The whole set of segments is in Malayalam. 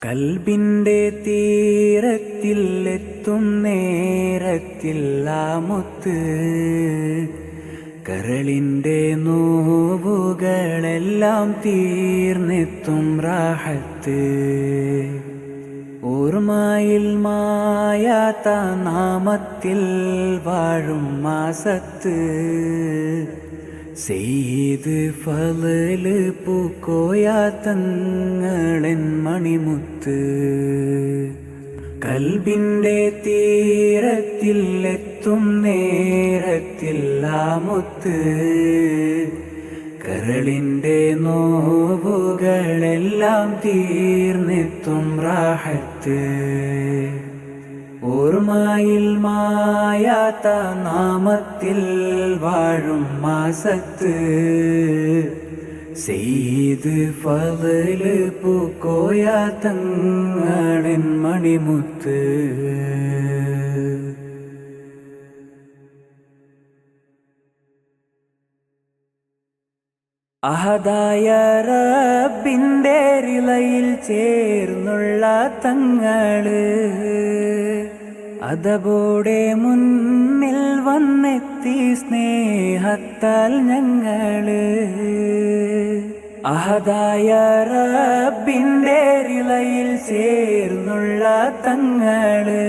കൽബിന്റെ തീരത്തിൽ എത്തും നേരത്തിൽ ആ മുത്ത് കരളിന്റെ നോവുകളെല്ലാം തീർന്നെത്തും റാഹത്ത്. ഓർമ്മയിൽ മായാത്ത നാമത്തിൽ വാഴും മാസത്ത് സെയ്ദ് ഫളല് പൂക്കോയ തങ്ങളെൻ മണിമുത്ത്. കൽബിന്റെ തീരത്തിൽ എത്തും നേരത്തിൽ ആ മുത്ത് കരളിന്റെ നോവുകളെല്ലാം തീർന്നെത്തും റാഹത്ത്. ഓർമ്മയിൽ മായാത്ത നാമത്തിൽ വാഴും മാസത്ത് സെയ്ദ് ഫളല് പൂക്കോയ തങ്ങളെൻ മണിമുത്ത്. അഹദായ റബ്ബിന്റെ റിളയിൽ ചേർന്നുള്ള തങ്ങള് അതബോടെ മുന്നിൽ വന്നെത്തി സ്നേഹത്താൽ ഞങ്ങള്. അഹദായ റബ്ബിന്റെ റിളയിൽ ചേർന്നുള്ള തങ്ങള്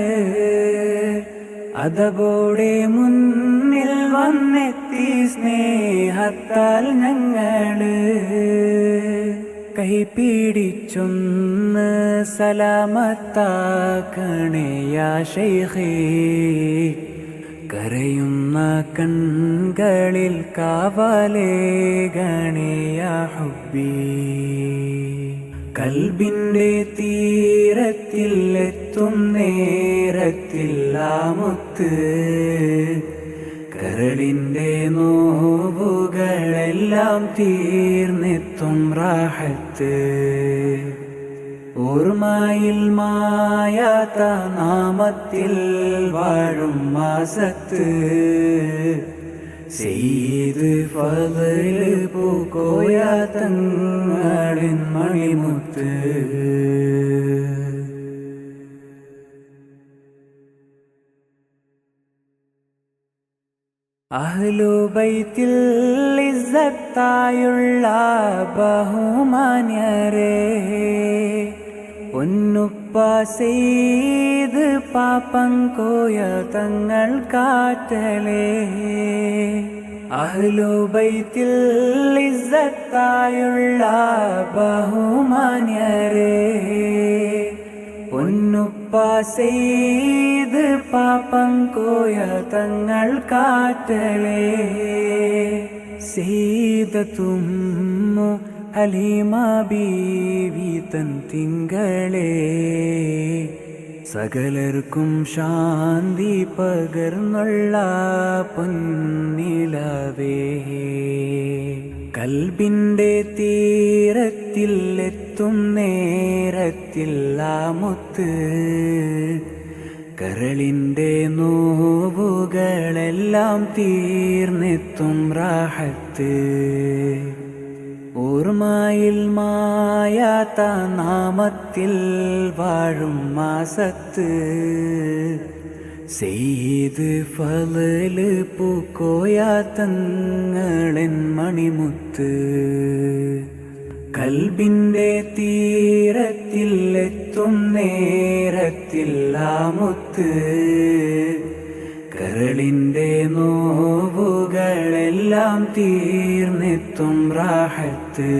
അതബോടെ മുന്നിൽ വന്നെത്തി സ്നേഹത്താൽ ഞങ്ങള്. കൈപിടിച്ചൊന്ന് സലാമത്താക്കണേ യാ ശൈഖേ, കരയുന്ന കൺകളിൽ കാവലേകണേ യാ ഹുബ്ബി. കൽബിന്റെ തീരത്തിൽ എത്തും നേരത്തിൽ ആ മുത്ത് കരളിന്റെ നോവുകളെല്ലാം തീർന്നെത്തും റാഹത്ത്. ഓർമ്മയിൽ മായാത്ത നാമത്തിൽ വാഴും മാസത്ത് സെയ്ദ് ഫളല് പൂക്കോയ തങ്ങളെൻ മണിമുത്ത്. അഹ്ലുബൈത്തിൽ ഇസ്സത്തായുള്ള ബഹുമാന്യരേ, പൊന്നുപ്പ സെയ്ദ് പാപ്പങ്കോയ തങ്ങൾ കാറ്റലേ. അഹ്ലുബൈത്തിൽ ഇസ്സത്തായുള്ള ബഹുമാന്യരേ, പൊന്നുപ്പ സെയ്ദ് പാപ്പങ്കോയ തങ്ങൾ കാറ്റലേ. സെയ്ദത്തുമ്മു ഹലീമ ബീവി തൻ തിങ്കളേ, സകലർക്കും ശാന്തി പകർന്നുള്ള പൊന്നിലവേ. കൽബിന്റെ തീരത്തിൽ എത്തും നേരത്തിൽ ആ മുത്ത് കരളിന്റെ നോവുകളെല്ലാം തീർന്നെത്തും റാഹത്ത്. ഓർമ്മയിൽ മായാത്ത നാമത്തിൽ വാഴും മാസത്ത് സെയ്ദ് ഫളല് പൂക്കോയ തങ്ങളെൻ മണിമുത്ത്. കൽബിന്റെ തീരത്തിൽ എത്തും നേരത്തിൽ ആ മുത്ത് കരളിന്റെ നോവുകളെല്ലാം തീർന്നെത്തും റാഹത്ത്.